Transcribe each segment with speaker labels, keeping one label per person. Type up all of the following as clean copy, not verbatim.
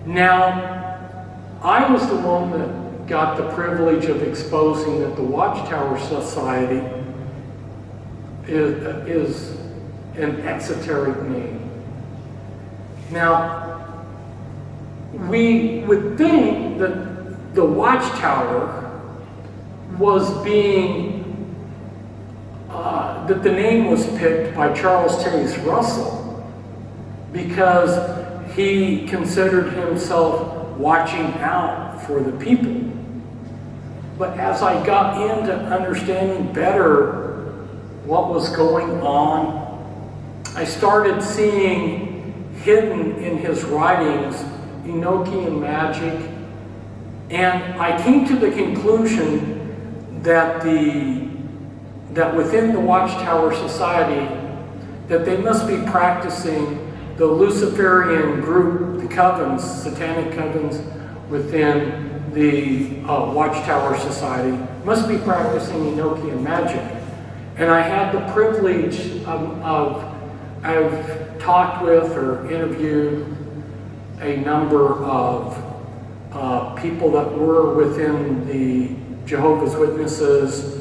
Speaker 1: Now, I was the one that got the privilege of exposing that the Watchtower Society is an exoteric name. Now, we would think that the Watchtower was being, that the name was picked by Charles Taze Russell because he considered himself watching out for the people. But as I got into understanding better what was going on, I started seeing hidden in his writings Enochian magic, and I came to the conclusion that within the Watchtower Society, that they must be practicing the Luciferian group, the covens, satanic covens within the Watchtower Society, must be practicing Enochian magic. And I had the privilege I've talked with or interviewed a number of people that were within the Jehovah's Witnesses,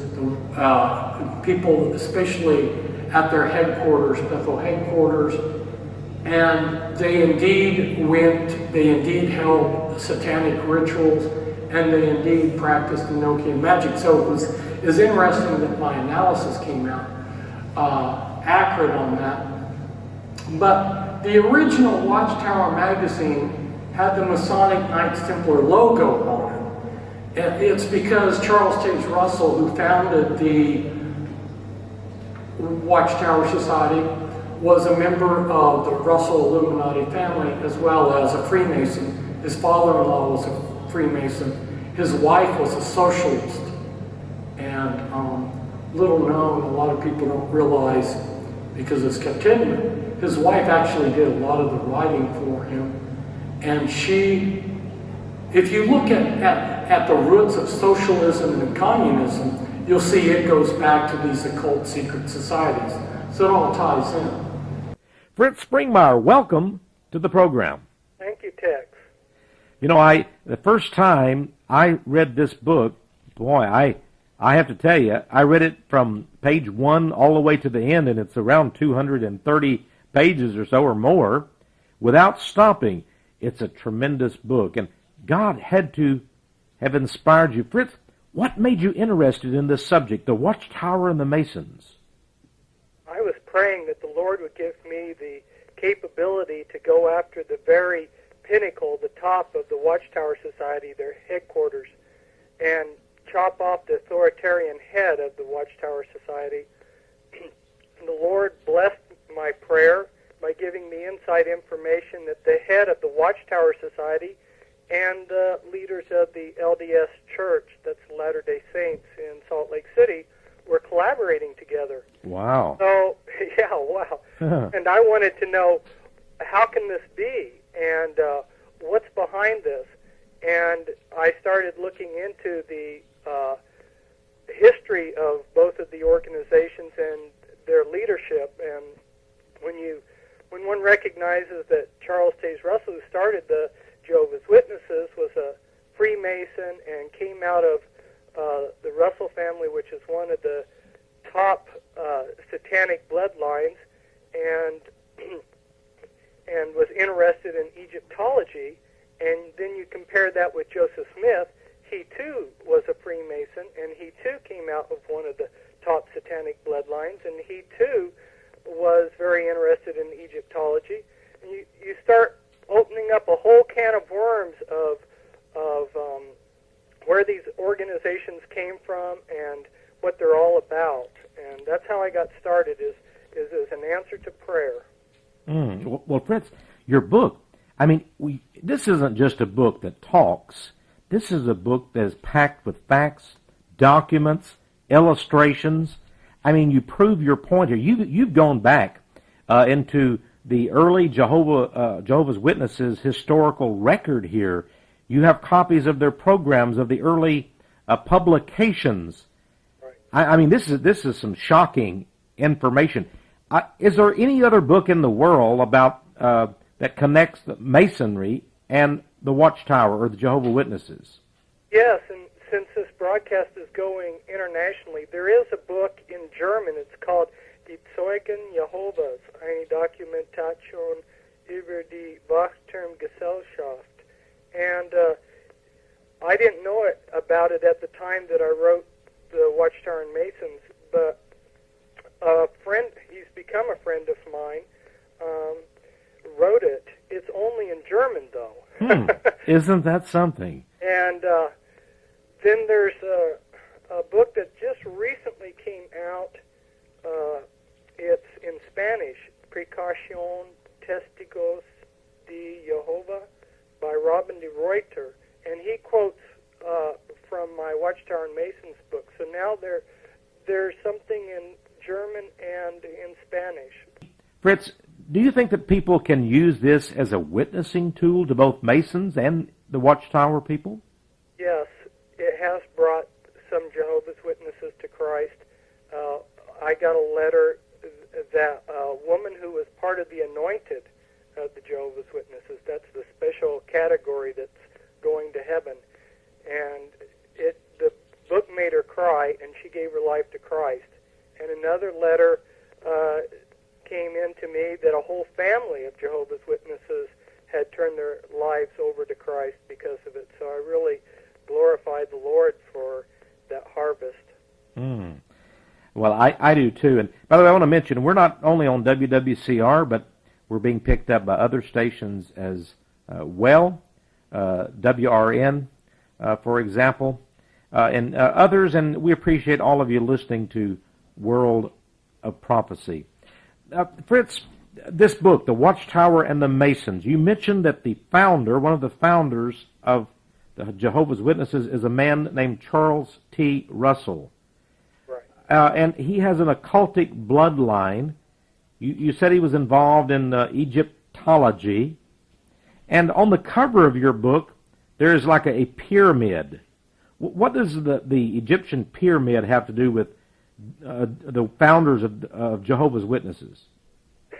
Speaker 1: people especially at their headquarters, Bethel headquarters, and they indeed held satanic rituals, and they indeed practiced Enochian magic. So it was interesting that my analysis came out accurate on that. But the original Watchtower magazine had the Masonic Knights Templar logo on it. It's because Charles Taze Russell, who founded the Watchtower Society, was a member of the Russell Illuminati family as well as a Freemason. His father-in-law was a Freemason. His wife was a socialist. And little known, a lot of people don't realize because it's kept hidden. His wife actually did a lot of the writing for him. And she, if you look at the roots of socialism and communism, you'll see it goes back to these occult secret societies. So it all ties in.
Speaker 2: Fritz Springmeyer, welcome to the program.
Speaker 3: Thank you, Tex.
Speaker 2: You know, the first time I read this book, boy, I have to tell you, I read it from page 1 all the way to the end, and it's around 230 pages or so or more, without stopping. It's a tremendous book, and God had to have inspired you. Fritz, what made you interested in this subject, the Watchtower and the Masons?
Speaker 3: I was praying that the Lord would give me the capability to go after the very pinnacle, the top of the Watchtower Society, their headquarters, and chop off the authoritarian head of the Watchtower Society. The Lord blessed my prayer by giving me inside information that the head of the Watchtower Society and the leaders of the LDS Church, that's Latter-day Saints in Salt Lake City, were collaborating together.
Speaker 2: Wow.
Speaker 3: So, yeah, wow. And I wanted to know, how can this be? And what's behind this? And I started looking into the history of both of the organizations and their leadership. And when one recognizes that Charles Taze Russell, who started the Jehovah's Witnesses, was a Freemason and came out of the Russell family, which is one of the top satanic bloodlines, and and was interested in Egyptology, and then you compare that with Joseph Smith. He too was a Freemason, and he too came out of one of the top satanic bloodlines, and he too was very interested in Egyptology. And you start opening up a whole can of worms of where these organizations came from and what they're all about. And that's how I got started, is as an answer to prayer.
Speaker 2: Well, Fritz, your book, I mean, this isn't just a book that talks. This is a book that is packed with facts, documents, illustrations. I mean, you prove your point here. You've gone back into the early Jehovah's Witnesses historical record here. You have copies of their programs, of the early publications.
Speaker 3: Right.
Speaker 2: I mean, this is some shocking information. Is there any other book in the world about that connects the Masonry and the Watchtower or the Jehovah Witnesses?
Speaker 3: Yes, and since this broadcast is going internationally, there is a book in German. It's called Die Zeugen Jehovahs, eine Dokumentation über die Wachturmgesellschaft. And I didn't know about it at the time that I wrote the Watchtower and Masons, but a friend, he's become a friend of mine, wrote it. It's only in German, though.
Speaker 2: Isn't that something?
Speaker 3: And then there's a book that just recently came out. It's in Spanish, Precaución Testigos de Jehovah by Robin de Ruyter. And he quotes from my Watchtower and Masons book. So now there's something in German and in Spanish.
Speaker 2: Fritz, do you think that people can use this as a witnessing tool to both Masons and the Watchtower people?
Speaker 3: Yes, it has brought some Jehovah's Witnesses to Christ. I got a letter that a woman who was part of the anointed of the Jehovah's Witnesses, that's the special category that's going to heaven, and the book made her cry, and she gave her life to Christ. And another letter came in to me that a whole family of Jehovah's Witnesses had turned their lives over to Christ because of it. So I really glorified the Lord for that harvest.
Speaker 2: Well, I do too. And by the way, I want to mention, we're not only on WWCR, but we're being picked up by other stations as well, WRN, for example, and others, and we appreciate all of you listening to World of Prophecy. Fritz, this book, The Watchtower and the Masons, you mentioned that the founder, one of the founders of the Jehovah's Witnesses, is a man named Charles T. Russell.
Speaker 3: Right.
Speaker 2: And he has an occultic bloodline. You said he was involved in Egyptology. And on the cover of your book, there is like a pyramid. What does the Egyptian pyramid have to do with the founders of Jehovah's Witnesses?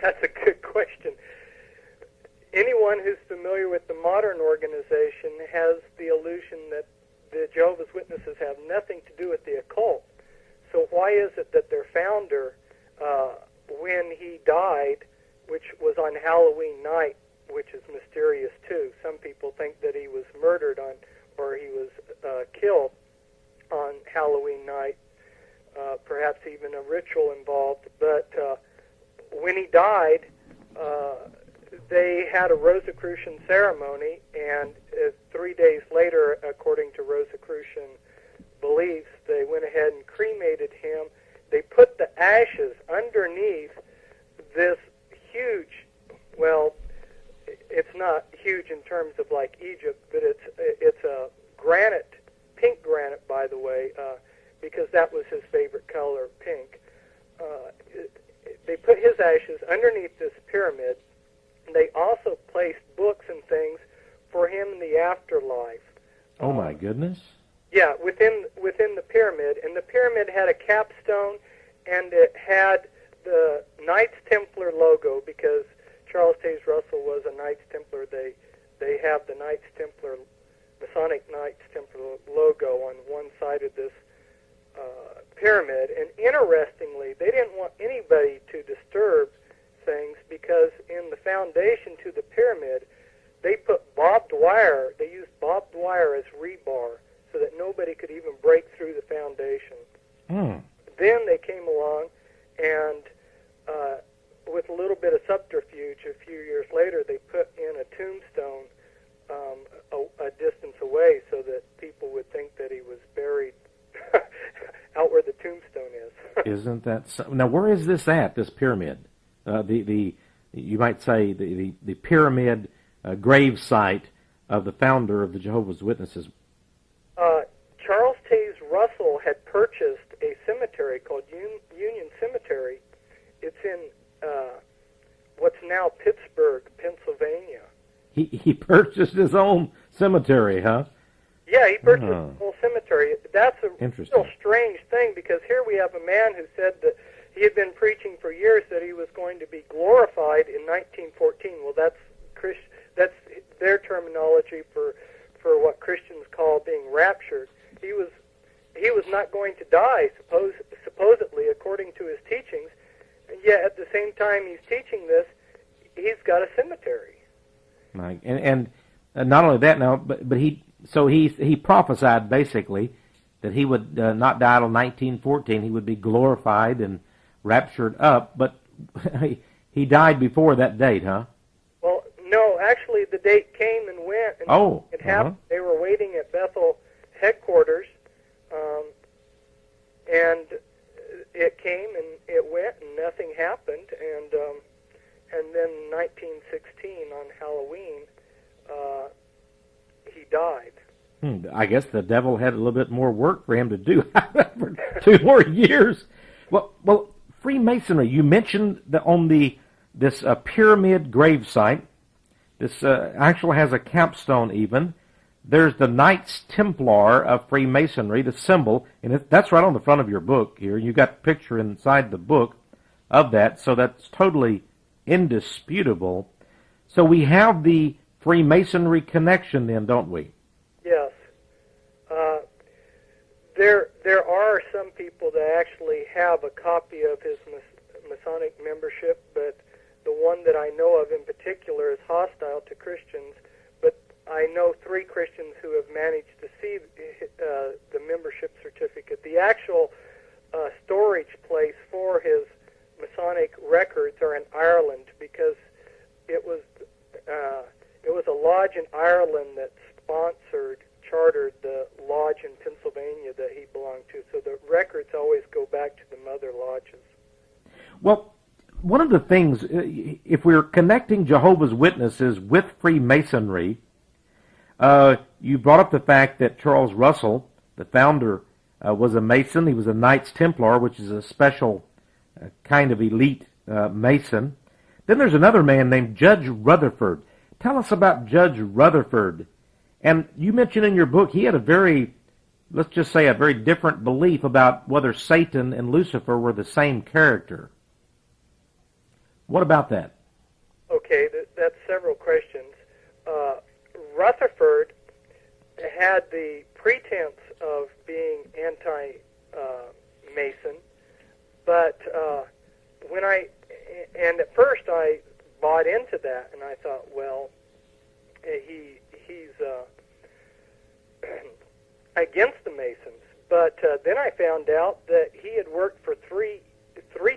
Speaker 3: That's a good question. Anyone who's familiar with the modern organization has the illusion that the Jehovah's Witnesses have nothing to do with the occult. So why is it that their founder, when he died, which was on Halloween night, which is mysterious too. Some people think that he was murdered or he was killed on Halloween night, perhaps even a ritual involved. But when he died, they had a Rosicrucian ceremony, and 3 days later, according to Rosicrucian beliefs, they went ahead and cremated him. They put the ashes underneath this huge, well, it's not huge in terms of like Egypt, but it's a granite, pink granite, by the way, because that was his favorite color, pink. They put his ashes underneath this pyramid. They also placed books and things for him in the afterlife.
Speaker 2: Oh my goodness!
Speaker 3: Yeah, within the pyramid, and the pyramid had a capstone, and it had the Knights Templar logo because Charles Taze Russell was a Knights Templar. They have the Knights Templar, Masonic Knights Templar logo on one side of this pyramid. And interestingly, they didn't want anybody to disturb things because in the foundation to the pyramid, they put barbed wire. They used barbed wire as rebar so that nobody could even break through the foundation. Then they came along and with a little bit of subterfuge, a few years later, they put in a tombstone a distance away so that people would think that he was buried out where the tombstone is.
Speaker 2: Isn't that so? Now, where is this at, this pyramid? You might say the pyramid grave site of the founder of the Jehovah's Witnesses.
Speaker 3: Charles Taze Russell had purchased a cemetery called Union Cemetery. It's in what's now Pittsburgh, Pennsylvania.
Speaker 2: He purchased his own cemetery, huh?
Speaker 3: Yeah, he purchased the whole cemetery. That's a
Speaker 2: Interesting.
Speaker 3: real strange thing because here we have a man who said that he had been preaching for years that he was going to be glorified in 1914. Well, that's their terminology for what Christians call being raptured. He was not going to die, supposedly, according to his teachings, and yet at the same time he's teaching this, he's got a cemetery.
Speaker 2: Right. And not only that now, but he prophesied basically that he would not die till 1914. He would be glorified and raptured up, but he died before that date, huh?
Speaker 3: Well, no, actually the date came and went, and it happened. They were waiting at Bethel headquarters, and it came and it went, and nothing happened, and then 1916 on Halloween, he died.
Speaker 2: I guess the devil had a little bit more work for him to do for 2 more years. Well, Freemasonry. You mentioned this pyramid gravesite. This actually has a capstone even. There's the Knights Templar of Freemasonry, the symbol, and that's right on the front of your book here. You got a picture inside the book of that, so that's totally indisputable. So we have the Freemasonry connection then, don't we?
Speaker 3: Yes. There are some people that actually have a copy of his Masonic membership, but the one that I know of in particular is hostile to Christians. But I know 3 Christians who have managed to see the membership certificate. The actual storage place for his Masonic records are in Ireland, because it was a lodge in Ireland that chartered the lodge in Pennsylvania that he belonged to. So the records always go back to the mother lodges.
Speaker 2: Well, one of the things, if we're connecting Jehovah's Witnesses with Freemasonry, you brought up the fact that Charles Russell, the founder, was a Mason. He was a Knights Templar, which is a special kind of elite Mason. Then there's another man named Judge Rutherford. Tell us about Judge Rutherford. And you mentioned in your book he had a very, let's just say, a very different belief about whether Satan and Lucifer were the same character. What about that?
Speaker 3: Okay, that's several questions. Rutherford had the pretense of being anti-Mason, but and at first I bought into that, and I thought, well, he's against the Masons. But then I found out that he had worked for three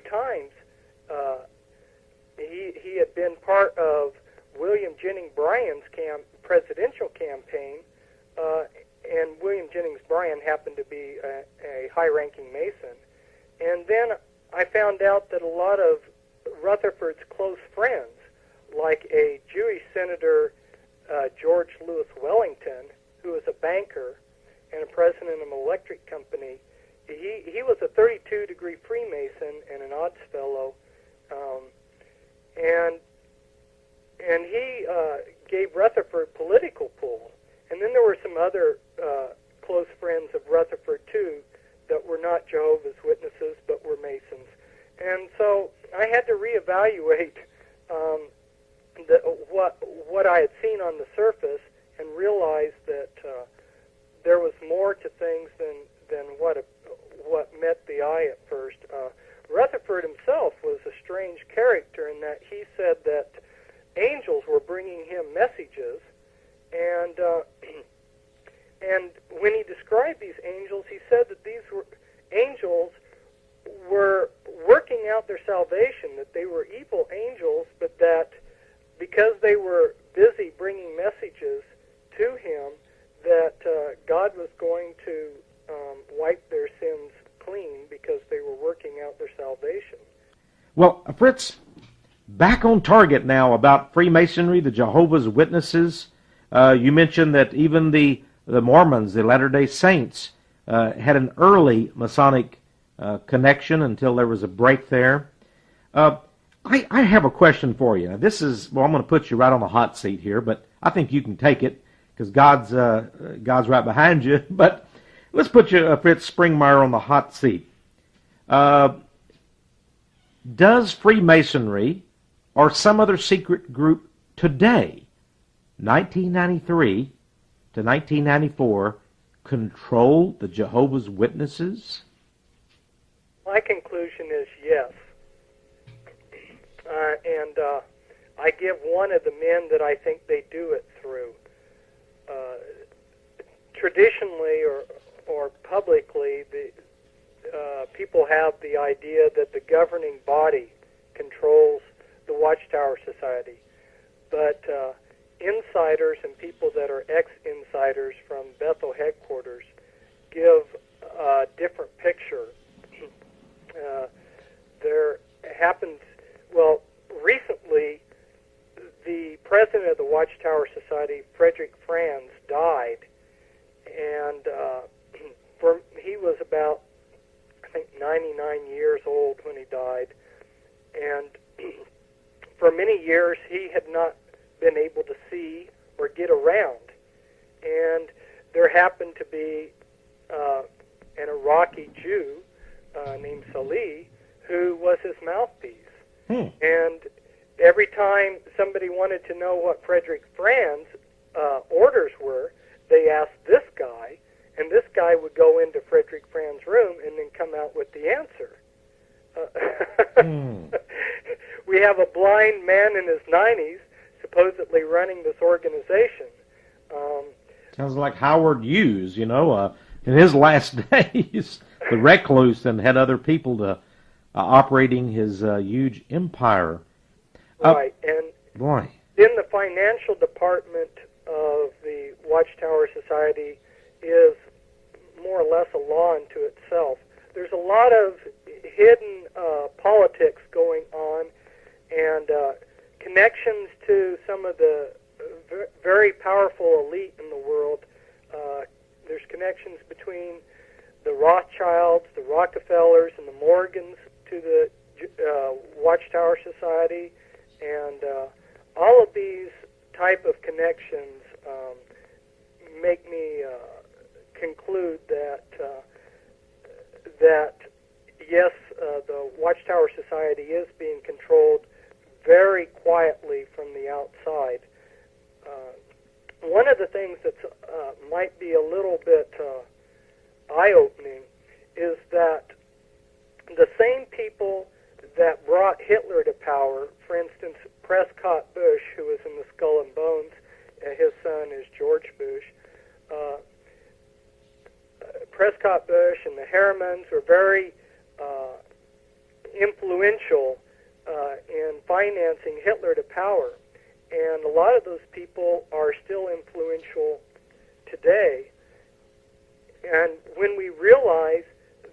Speaker 3: times. He had been part of William Jennings Bryan's presidential campaign, and William Jennings Bryan happened to be a high-ranking Mason. And then I found out that a lot of Rutherford's close friends, like a Jewish senator, George Lewis Wellington, who was a banker and a president of an electric company, he was a 32-degree Freemason and an Odds Fellow, and he gave Rutherford political pull. And then there were some other close friends of Rutherford, too, that were not Jehovah's Witnesses but were Masons. And so I had to reevaluate what I had seen on the surface and realize that there was more to things than what met the eye at first. Rutherford himself was a strange character in that he said that angels were bringing him messages, and when he described these angels, he said that these angels were working out their salvation, that they were evil angels, but that because they were busy bringing messages to him, that God was going to wipe their sins clean because they were working out their salvation.
Speaker 2: Well, Fritz, back on target now about Freemasonry, the Jehovah's Witnesses. You mentioned that even the Mormons, the Latter-day Saints, had an early Masonic connection until there was a break there. I have a question for you. Now, this is, well, I'm going to put you right on the hot seat here, but I think you can take it because God's right behind you. But let's put you, Fritz Springmeyer, on the hot seat. Does Freemasonry or some other secret group today 1993 to 1994 controlled the Jehovah's Witnesses?
Speaker 3: My conclusion is yes. And I give one of the men that I think they do it through. Traditionally or publicly, people have the idea that the governing body controls the Watchtower Society. But insiders and people that are ex-insiders from Bethel headquarters give a different picture. There happens, well, recently, the president of the Watchtower Society, Frederick Franz, died, and he was about, I think, 99 years old when he died, and for many years he had not been able to see or get around, and there happened to be an Iraqi Jew named Salih who was his mouthpiece. And every time somebody wanted to know what Frederick Franz's orders were, they asked this guy, and this guy would go into Frederick Franz's room and then come out with the answer. We have a blind man in his 90s supposedly running this organization.
Speaker 2: Sounds like Howard Hughes, in his last days, the recluse, and had other people to operating his huge empire.
Speaker 3: Right, and
Speaker 2: boy,
Speaker 3: in the financial department of the Watchtower Society is more or less a law unto itself. There's a lot of hidden politics going on, and connections to some of the very powerful elite in the world. There's connections between the Rothschilds, the Rockefellers, and the Morgans to the Watchtower Society, and all of these type of connections make me conclude that yes, the Watchtower Society is being controlled very quietly from the outside. One of the things that might be a little bit eye-opening is that the same people that brought Hitler to power, for instance, Prescott Bush, who was in the Skull and Bones, his son is George Bush. Prescott Bush and the Harrimans were very influential in financing Hitler to power. And a lot of those people are still influential today. And when we realize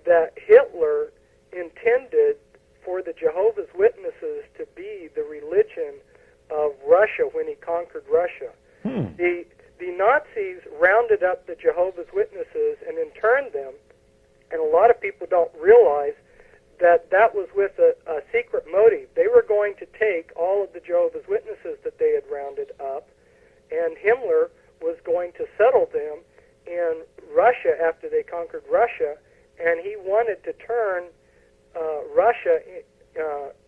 Speaker 3: that Hitler intended for the Jehovah's Witnesses to be the religion of Russia when he conquered Russia, the Nazis rounded up the Jehovah's Witnesses and interned them, and a lot of people don't realize that was with a secret motive. They were going to take all of the Jehovah's Witnesses that they had rounded up, and Himmler was going to settle them in Russia after they conquered Russia, and he wanted to turn Russia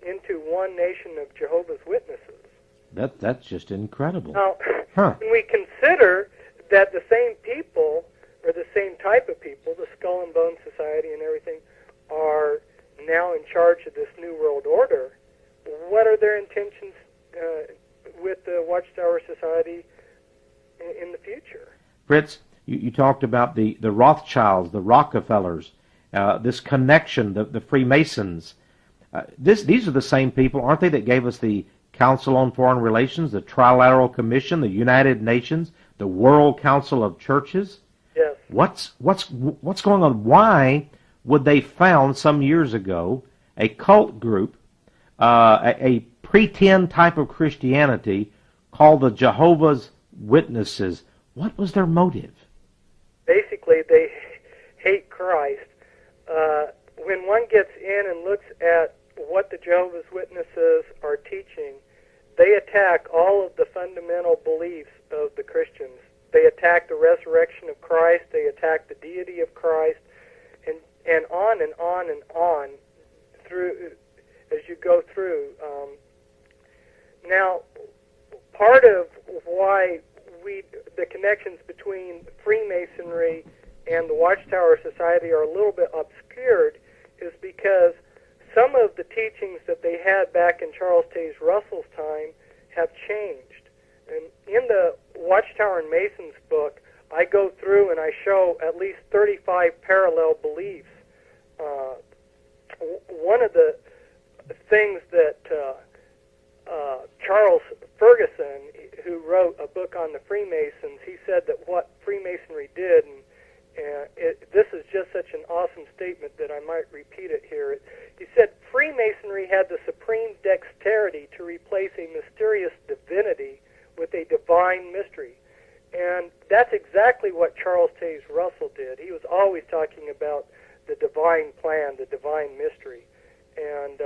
Speaker 3: into one nation of Jehovah's Witnesses.
Speaker 2: That's just incredible.
Speaker 3: Now, when we consider that the same people, or the same type of people, the Skull and Bone Society and everything, are now in charge of this New World Order, what are their intentions with the Watchtower Society in the future?
Speaker 2: Fritz, you talked about the Rothschilds, the Rockefellers, this connection, the Freemasons. These are the same people, aren't they, that gave us the Council on Foreign Relations, the Trilateral Commission, the United Nations, the World Council of Churches?
Speaker 3: Yes.
Speaker 2: What's going on? Why would they found some years ago a cult group, a pretend type of Christianity called the Jehovah's Witnesses? What was their motive?
Speaker 3: Basically, they hate Christ. When one gets in and looks at what the Jehovah's Witnesses are teaching, they attack all of the fundamental beliefs of the Christians. They attack the resurrection of Christ, they attack the deity of Christ, and on and on and on through as you go through. Now, part of why connections between Freemasonry and the Watchtower Society are a little bit obscured is because some of the teachings that they had back in Charles Taze Russell's time have changed. And in the Watchtower and Masons book, I go through and I show at least 35 parallel beliefs. One of the things that Charles Ferguson, who wrote a book on the Freemasons, he said that what Freemasonry did, and this is just such an awesome statement that I might repeat it here. He said, Freemasonry had the supreme dexterity to replace a mysterious divinity with a divine mystery. And that's exactly what Charles Taze Russell did. He was always talking about the divine plan, the divine mystery. And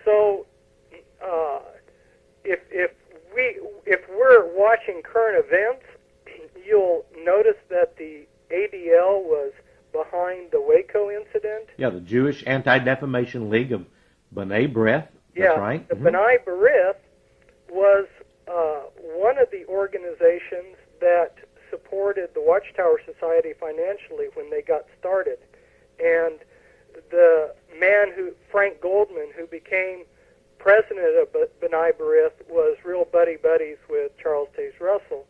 Speaker 3: so if we're watching current events, you'll notice that the ADL was behind the Waco incident.
Speaker 2: Yeah, the Jewish Anti-Defamation League of B'nai B'rith. That's right.
Speaker 3: The B'nai B'rith was one of the organizations that supported the Watchtower Society financially when they got started. And the man Frank Goldman, who became president of B'nai B'rith, was real buddies with Charles Taze Russell.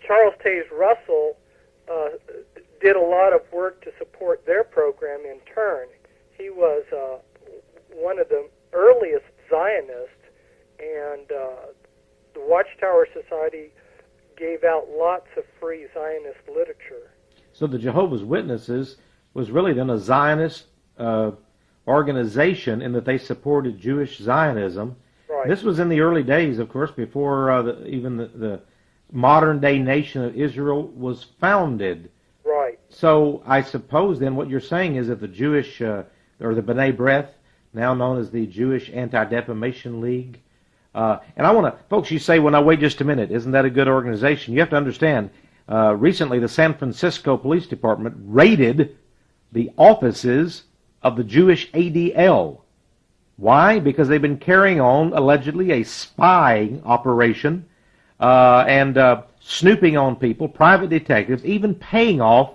Speaker 3: Charles Taze Russell did a lot of work to support their program in turn. He was one of the earliest Zionists, and the Watchtower Society gave out lots of free Zionist literature.
Speaker 2: So the Jehovah's Witnesses was really then a Zionist organization in that they supported Jewish Zionism.
Speaker 3: Right.
Speaker 2: This was in the early days, of course, before even the modern-day nation of Israel was founded.
Speaker 3: Right.
Speaker 2: So I suppose then what you're saying is that the Jewish, or the B'nai B'rith, now known as the Jewish Anti-Defamation League, and I want to, folks, you say, well, now wait just a minute, isn't that a good organization? You have to understand, recently the San Francisco Police Department raided the offices of the Jewish ADL. Why? Because they've been carrying on, allegedly, a spying operation and snooping on people, private detectives, even paying off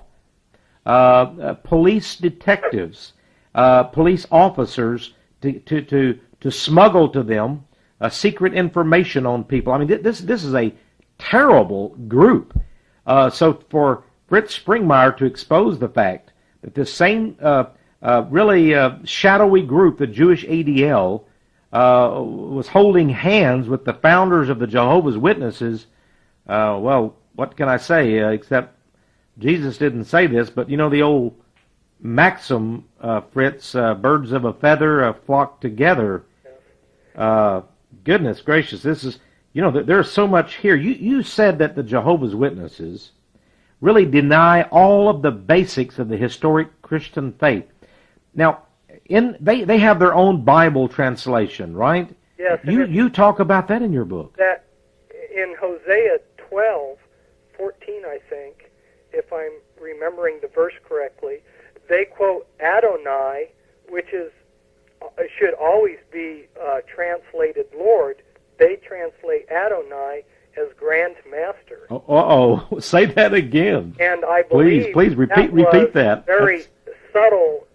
Speaker 2: police detectives, police officers to smuggle to them secret information on people. I mean, this is a terrible group. So for Fritz Springmeier to expose the fact that this same really shadowy group, the Jewish ADL, was holding hands with the founders of the Jehovah's Witnesses, well, what can I say, except Jesus didn't say this, but you know the old maxim, Fritz, birds of a feather flock together. Goodness gracious, this is, you know, there's so much here. You said that the Jehovah's Witnesses really deny all of the basics of the historic Christian faith. Now, they have their own Bible translation, right?
Speaker 3: Yes.
Speaker 2: You talk about that in your book.
Speaker 3: That in Hosea 12:14, I think, if I'm remembering the verse correctly, they quote Adonai, which should always be translated Lord. They translate Adonai as Grand Master.
Speaker 2: Say that again.
Speaker 3: And I believe
Speaker 2: please repeat that.
Speaker 3: Very subtle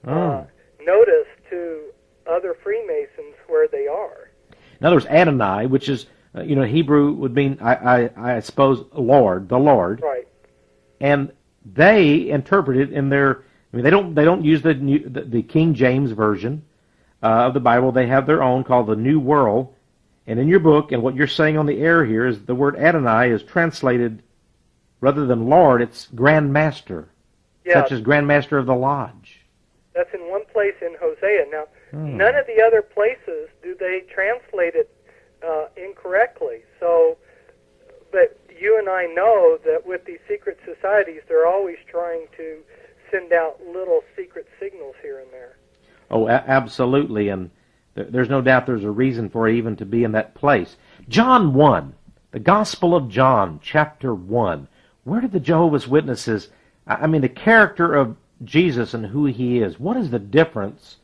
Speaker 3: notice to other Freemasons where they are.
Speaker 2: Now there's Adonai, which is Hebrew would mean I suppose Lord, the Lord.
Speaker 3: Right.
Speaker 2: And they interpret it in their. I mean, they don't use the King James version of the Bible. They have their own called the New World. And in your book, and what you're saying on the air here, is the word Adonai is translated, rather than Lord, it's Grand Master, such as Grand Master of the Lodge.
Speaker 3: That's in one place in Hosea. Now, none of the other places do they translate it incorrectly. So, but you and I know that with these secret societies, they're always trying to send out little secret signals here and there.
Speaker 2: Oh, absolutely, and there's no doubt there's a reason for it even to be in that place. John 1, the Gospel of John, chapter 1. Where did the Jehovah's Witnesses, I mean, the character of Jesus and who he is, what is the difference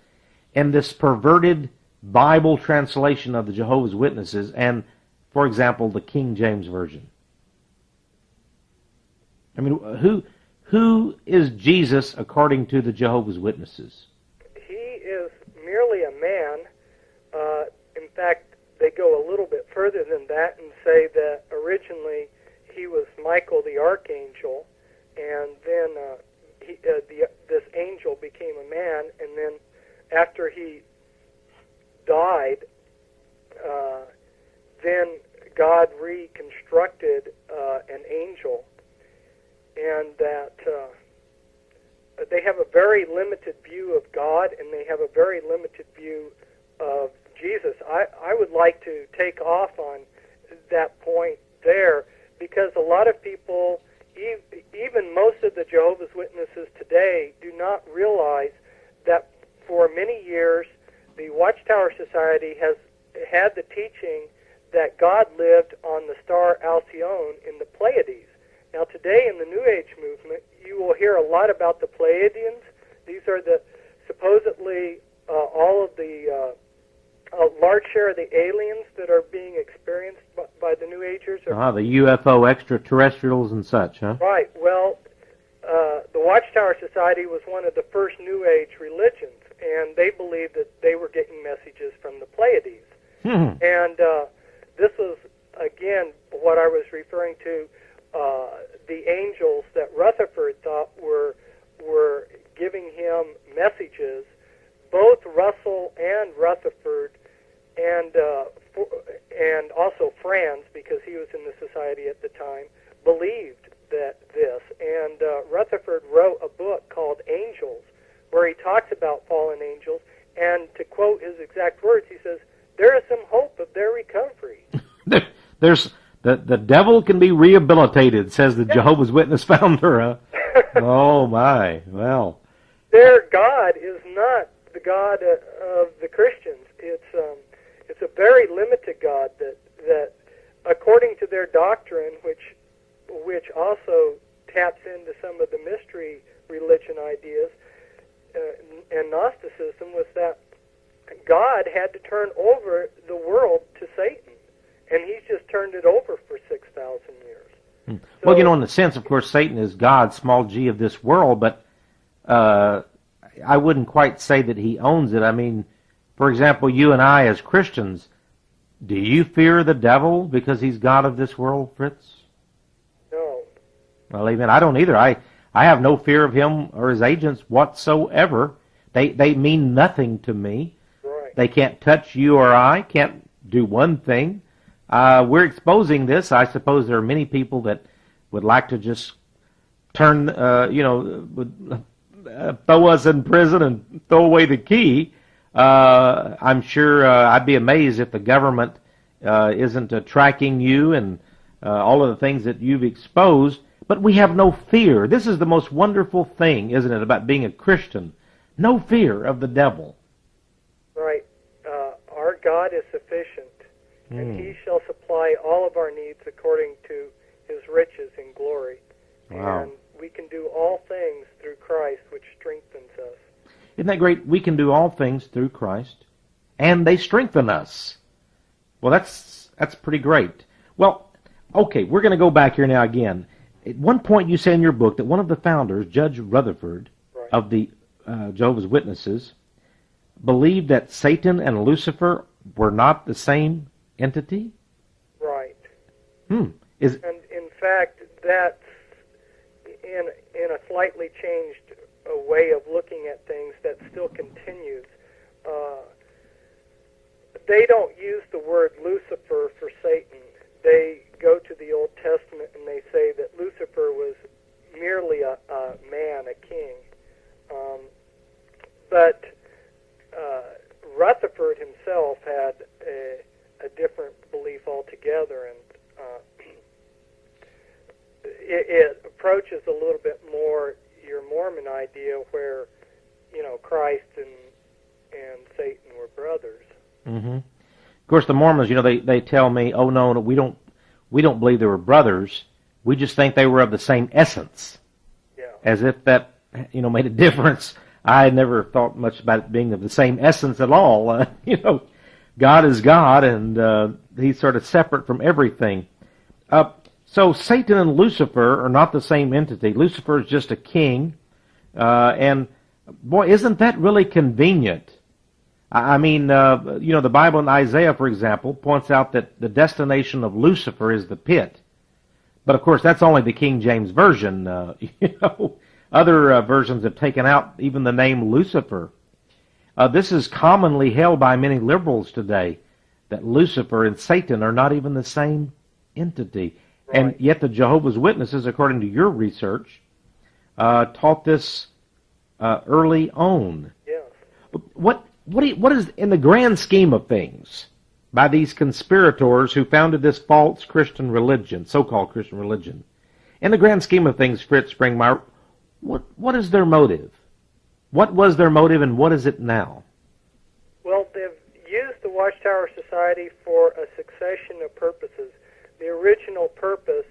Speaker 2: in this perverted Bible translation of the Jehovah's Witnesses and for example, the King James Version? I mean, who is Jesus according to the Jehovah's Witnesses?
Speaker 3: He is merely a man. In fact, they go a little bit further than that and say that originally he was Michael the Archangel, and then this angel became a man, and then after he died, then God reconstructed an angel, and that they have a very limited view of God, and they have a very limited view of Jesus. I would like to take off on that point there, because a lot of people, even most of the Jehovah's Witnesses today, do not realize that for many years the Watchtower Society has had the teaching that God lived on the star Alcyone in the Pleiades. Now today in the New Age movement, you will hear a lot about the Pleiadians. These are the supposedly all of the a large share of the aliens that are being experienced by the New Agers.
Speaker 2: The UFO extraterrestrials and such, huh?
Speaker 3: Right. Well, the Watchtower Society was one of the first New Age religions, and they believed that they were getting messages from the Pleiades. And this was, again, what I was referring to, the angels that Rutherford thought were giving him messages. Both Russell and Rutherford, and also Franz, because he was in the society at the time, believed that this. And Rutherford wrote a book called Angels, where he talks about fallen angels. And to quote his exact words, he says, "There is some hope of their recovery."
Speaker 2: There's the devil can be rehabilitated, says the Jehovah's Witness founder. Huh? Oh my! Well,
Speaker 3: their God is not the God of the Christians. It's a very limited God that according to their doctrine, which also taps into some of the mystery religion ideas and Gnosticism, was that God had to turn over the world to Satan, and he's just turned it over for 6,000 years. So,
Speaker 2: well, in the sense, of course, Satan is God, small g, of this world, but I wouldn't quite say that he owns it. I mean, for example, you and I as Christians, do you fear the devil because he's God of this world, Fritz?
Speaker 3: No.
Speaker 2: Well, amen. I don't either. I have no fear of him or his agents whatsoever. They mean nothing to me.
Speaker 3: Right.
Speaker 2: They can't touch you or I, can't do one thing. We're exposing this. I suppose there are many people that would like to just turn, throw us in prison and throw away the key. I'm sure I'd be amazed if the government isn't tracking you and all of the things that you've exposed. But we have no fear. This is the most wonderful thing, isn't it, about being a Christian? No fear of the devil.
Speaker 3: Right. Our God is sufficient, and he shall supply all of our needs according to his riches in glory.
Speaker 2: Wow.
Speaker 3: And we can do all things through Christ, which strengthens us.
Speaker 2: Isn't that great? We can do all things through Christ, and they strengthen us. Well, that's pretty great. Well, okay, we're going to go back here now again. At one point you say in your book that one of the founders, Judge Rutherford,
Speaker 3: Right.
Speaker 2: of the Jehovah's Witnesses, believed that Satan and Lucifer were not the same entity?
Speaker 3: Right.
Speaker 2: And
Speaker 3: in fact, that's in a slightly changed way of looking at things that still continues. They don't use the word Lucifer for Satan. They go to the Old Testament and they say that Lucifer was merely a man, a king. But Rutherford himself had a different belief altogether, and it approaches a little bit more your Mormon idea, where Christ and Satan were brothers.
Speaker 2: Mm-hmm. Of course, the Mormons, they tell me, oh no, we don't believe they were brothers. We just think they were of the same essence.
Speaker 3: Yeah.
Speaker 2: As if that made a difference. I had never thought much about it being of the same essence at all. God is God, and he's sort of separate from everything. So Satan and Lucifer are not the same entity. Lucifer is just a king, and boy, isn't that really convenient? I mean, the Bible in Isaiah, for example, points out that the destination of Lucifer is the pit. But of course, that's only the King James Version. Other versions have taken out even the name Lucifer. This is commonly held by many liberals today, that Lucifer and Satan are not even the same entity. Right. And yet the Jehovah's Witnesses, according to your research, taught this early on.
Speaker 3: Yes.
Speaker 2: What is, in the grand scheme of things, by these conspirators who founded this false Christian religion, so-called Christian religion, in the grand scheme of things, Fritz Springmeier, what is their motive? What was their motive, and what is it now?
Speaker 3: Well, they've used the Watchtower Society for a succession of purposes. The original purpose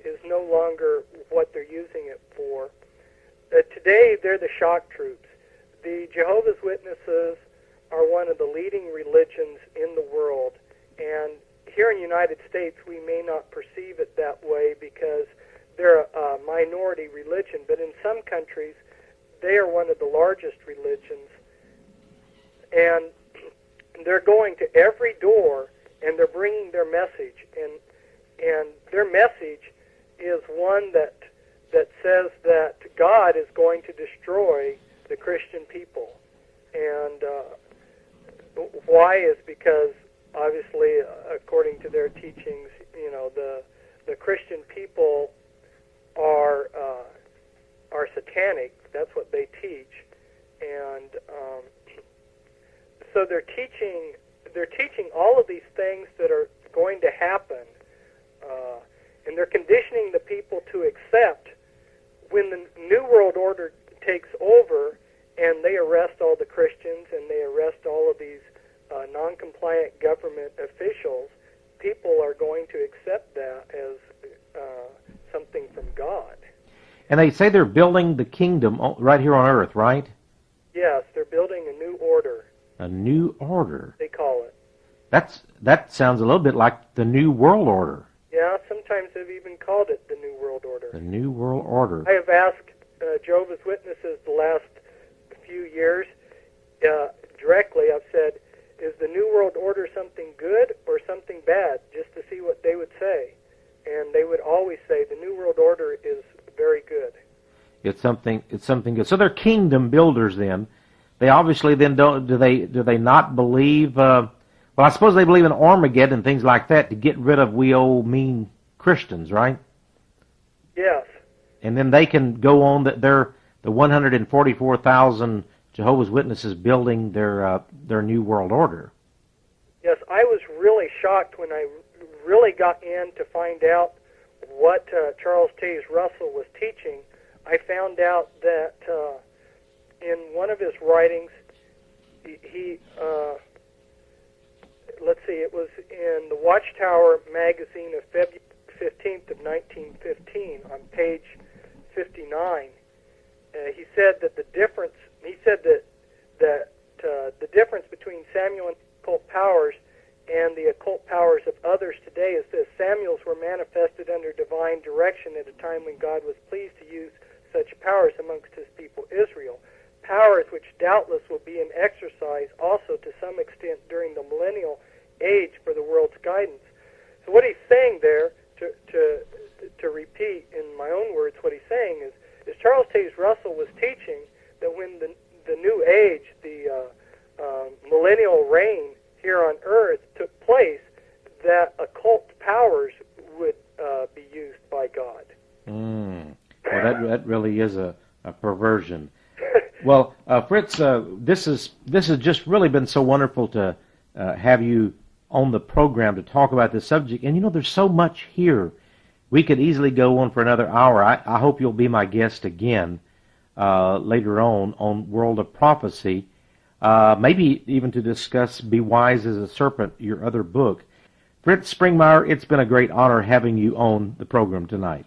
Speaker 3: is no longer what they're using it for. Today, they're the shock troops. The Jehovah's Witnesses are one of the leading religions in the world, and here in the United States, we may not perceive it that way because they're a minority religion, but in some countries, they are one of the largest religions, and they're going to every door, and they're bringing their message, and their message is one that says that God is going to destroy the Christian people. And why is because, obviously, according to their teachings, the Christian people are satanic. That's what they teach, and so they're teaching all of these things that are going to happen, and they're conditioning the people to accept when the New World Order takes over, and they arrest all the Christians and they arrest all of these non-compliant government officials. People are going to accept that as something from God.
Speaker 2: And they say they're building the kingdom right here on earth, right?
Speaker 3: Yes, they're building a new order.
Speaker 2: A new order?
Speaker 3: They call it.
Speaker 2: That sounds a little bit like the New World Order.
Speaker 3: Yeah, sometimes they've even called it the New World Order.
Speaker 2: The New World Order.
Speaker 3: I have asked Jehovah's Witnesses the last few years directly. I've said, is the New World Order something good or something bad, just to see what they would say. And they would always say the New World Order is very good. It's something
Speaker 2: good. So they're kingdom builders then. They obviously then do they not believe, well, I suppose they believe in Armageddon and things like that to get rid of we old mean Christians, right?
Speaker 3: Yes.
Speaker 2: And then they can go on that they're the 144,000 Jehovah's Witnesses building their New World Order.
Speaker 3: Yes, I was really shocked when I really got in to find out what Charles Taze Russell was teaching. I found out that in one of his writings, he let's see, it was in the Watchtower magazine of February 15th of 1915 on page 59. He said that the difference between Samuel and occult powers and the occult powers of others today is this: Samuel's were manifested under divine direction at a time when God was pleased to use such powers amongst his people Israel. Powers which doubtless will be in exercise also to some extent during the millennial age for the world's guidance. So what he's saying there, to repeat in my own words, what he's saying is Charles Taze Russell was teaching that when the new age, the millennial reign here on earth took place, that occult powers would be used by God.
Speaker 2: Well, that really is a perversion. Well, Fritz, this has just really been so wonderful to have you on the program to talk about this subject. And there's so much here. We could easily go on for another hour. I hope you'll be my guest again later on World of Prophecy, maybe even to discuss Be Wise as a Serpent, your other book. Fritz Springmeier, it's been a great honor having you on the program tonight.